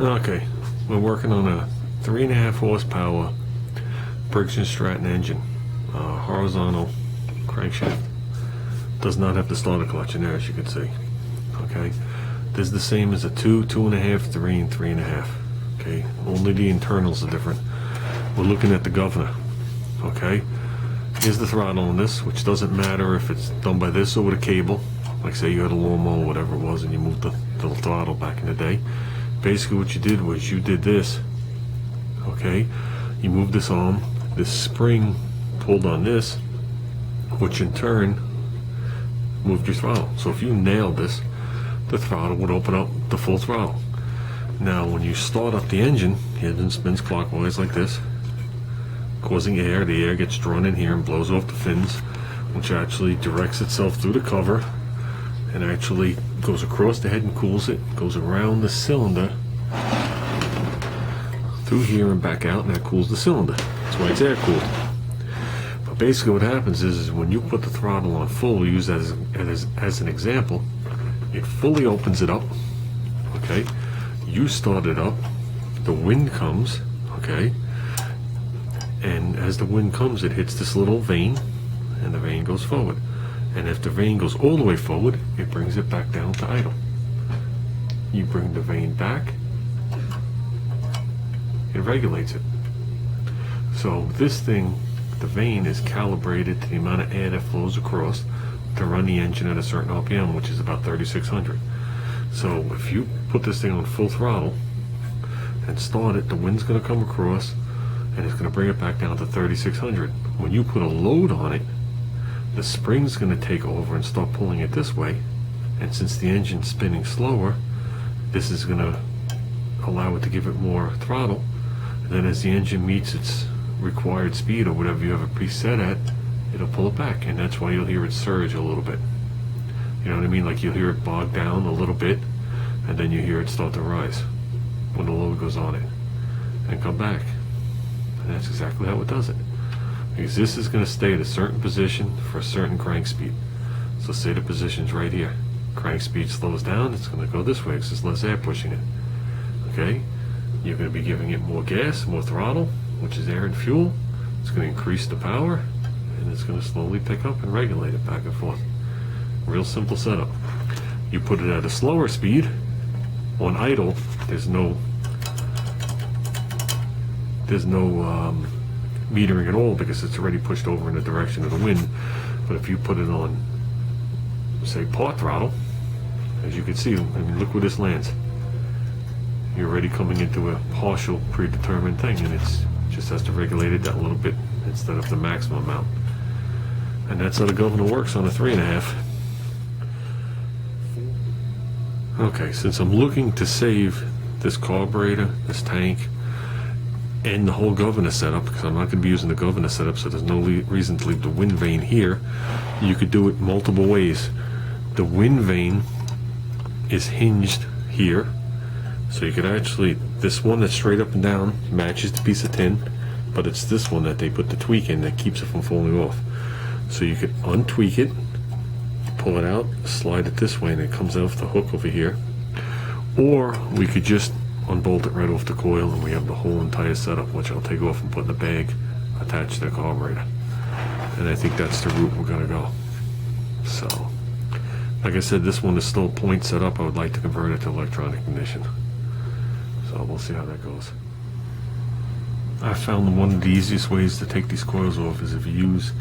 Okay, we're working on a 3.5 horsepower Briggs and Stratton engine, horizontal crankshaft. Does not have the starter clutch in there, as you can see. Okay, this is the same as a 2, 2.5, 3, and 3.5. Okay, only the internals are different. We're looking at the governor. Okay, here's the throttle on this, which doesn't matter if it's done by this or with a cable. Like say you had a lawnmower, whatever it was, and you moved the throttle back in the day. Basically what you did was you did this. Okay, you moved this arm, this spring pulled on this, which in turn moved your throttle. So if you nailed this, the throttle would open up the full throttle. Now when you start up the engine spins clockwise like this, causing air. The air gets drawn in here and blows off the fins, which actually directs itself through the cover and actually goes across the head and cools it, goes around the cylinder through here and back out, and that cools the cylinder. That's why it's air cooled. But basically what happens is when you put the throttle on full, we use that as an example, it fully opens it up. Okay, you start it up, the wind comes, okay, and as the wind comes it hits this little vane and the vane goes forward, and if the vane goes all the way forward it brings it back down to idle. You bring the vane back, it regulates it. So this thing, the vane is calibrated to the amount of air that flows across to run the engine at a certain RPM, which is about 3600. So if you put this thing on full throttle and start it, the wind's going to come across and it's going to bring it back down to 3600. When you put a load on it, the spring's going to take over and start pulling it this way, and since the engine's spinning slower, this is going to allow it to give it more throttle, and then as the engine meets its required speed or whatever you have it preset at, it'll pull it back, and that's why you'll hear it surge a little bit. You know what I mean? Like you'll hear it bog down a little bit and then you hear it start to rise when the load goes on it and come back. And that's exactly how it does it. Because this is going to stay at a certain position for a certain crank speed. So say the position's right here. Crank speed slows down, it's going to go this way because there's less air pushing it. Okay? You're going to be giving it more gas, more throttle, which is air and fuel. It's going to increase the power, and it's going to slowly pick up and regulate it back and forth. Real simple setup. You put it at a slower speed on idle, there's no metering at all because it's already pushed over in the direction of the wind. But if you put it on, say, part throttle, as you can see, I mean, look where this lands. You're already coming into a partial predetermined thing, and it's just has to regulate it that little bit instead of the maximum amount. And that's how the governor works on a 3.5. Okay, since I'm looking to save this carburetor, this tank, and the whole governor setup, because I'm not going to be using the governor setup, so there's no reason to leave the wind vane here, you could do it multiple ways. The wind vane is hinged here, so you could actually, this one that's straight up and down matches the piece of tin, but it's this one that they put the tweak in that keeps it from falling off. So you could untweak it, pull it out, slide it this way, and it comes off the hook over here. Or we could just unbolt it right off the coil and we have the whole entire setup, which I'll take off and put in the bag attached to the carburetor. And I think that's the route we're going to go. So, like I said, this one is still point set up. I would like to convert it to electronic ignition. So we'll see how that goes. I found one of the easiest ways to take these coils off is if you use,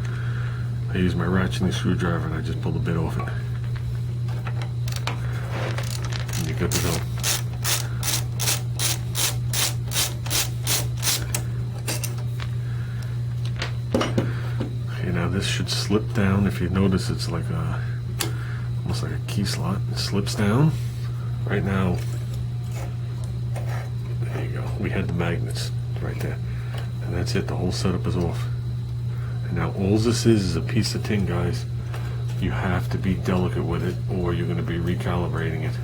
I use my ratcheting screwdriver and I just pull the bit off it. And you're good to go. Okay, now this should slip down. If you notice, it's like a, almost like a key slot. It slips down. Right now, there you go. We had the magnets right there. And that's it, the whole setup is off. And now all this is a piece of tin, guys. You have to be delicate with it or you're going to be recalibrating it.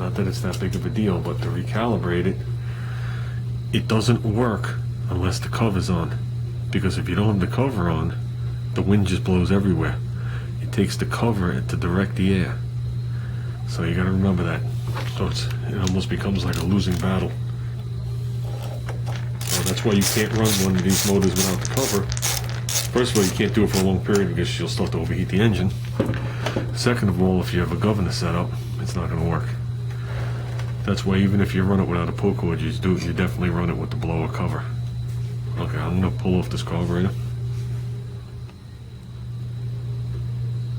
Not that it's that big of a deal, but to recalibrate it, it doesn't work unless the cover's on. Because if you don't have the cover on, the wind just blows everywhere. It takes the cover to direct the air. So you got to remember that. So it almost becomes like a losing battle. So that's why you can't run one of these motors without the cover. First of all, you can't do it for a long period because you'll start to overheat the engine. Second of all, if you have a governor set up, it's not going to work. That's why even if you run it without a pull cord, you definitely run it with the blower cover. Okay, I'm going to pull off this carburetor.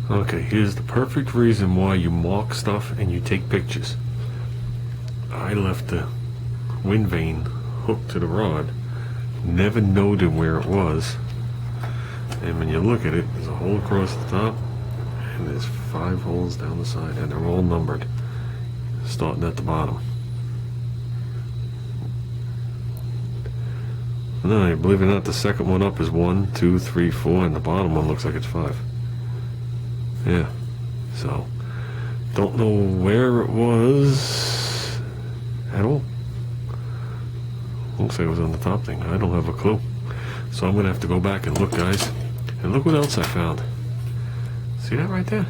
Okay, here's the perfect reason why you mark stuff and you take pictures. I left the wind vane hooked to the rod, never noted where it was, and when you look at it, there's a hole across the top, and there's 5 holes down the side, and they're all numbered, starting at the bottom. No, believe it or not, the second one up is 1, 2, 3, 4, and the bottom one looks like it's 5. Yeah, so don't know where it was at all. Looks like it was on the top thing. I don't have a clue. So I'm gonna have to go back and look, guys. And look what else I found. See that right there?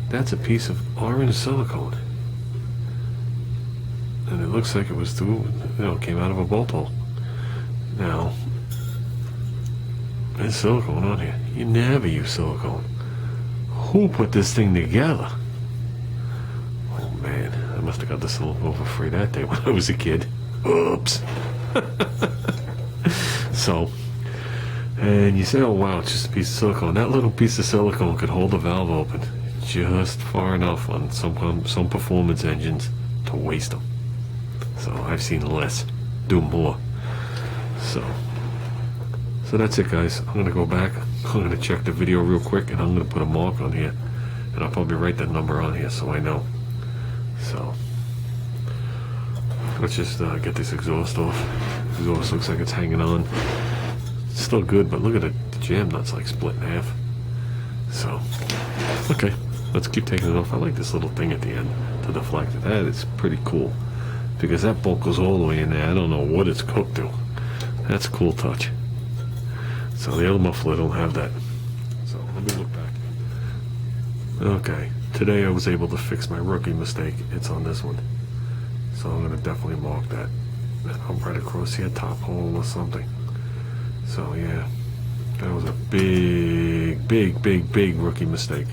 That's a piece of orange silicone. And it looks like it was came out of a bolt hole. Now, there's silicone on here. You never use silicone. Who put this thing together? Oh man, I must have got this silicone for free that day when I was a kid. Oops. So, and you say, oh wow, it's just a piece of silicone. That little piece of silicone could hold the valve open just far enough on some performance engines to waste them. So I've seen less do more. So that's it, guys. I'm gonna go back. I'm gonna check the video real quick, and I'm gonna put a mark on here, and I'll probably write that number on here so I know. So let's just get this exhaust off. The exhaust looks like it's hanging on. It's still good, but look at it. The jam nut's like split in half. So okay, let's keep taking it off. I like this little thing at the end to deflect it. That is pretty cool because that bolt goes all the way in there. I don't know what it's hooked to. That's a cool touch. So the other muffler don't have that. So let me look back. Okay, today I was able to fix my rookie mistake. It's on this one. So I'm gonna definitely mark that. I'm right across here, top hole or something. So yeah, that was a big rookie mistake.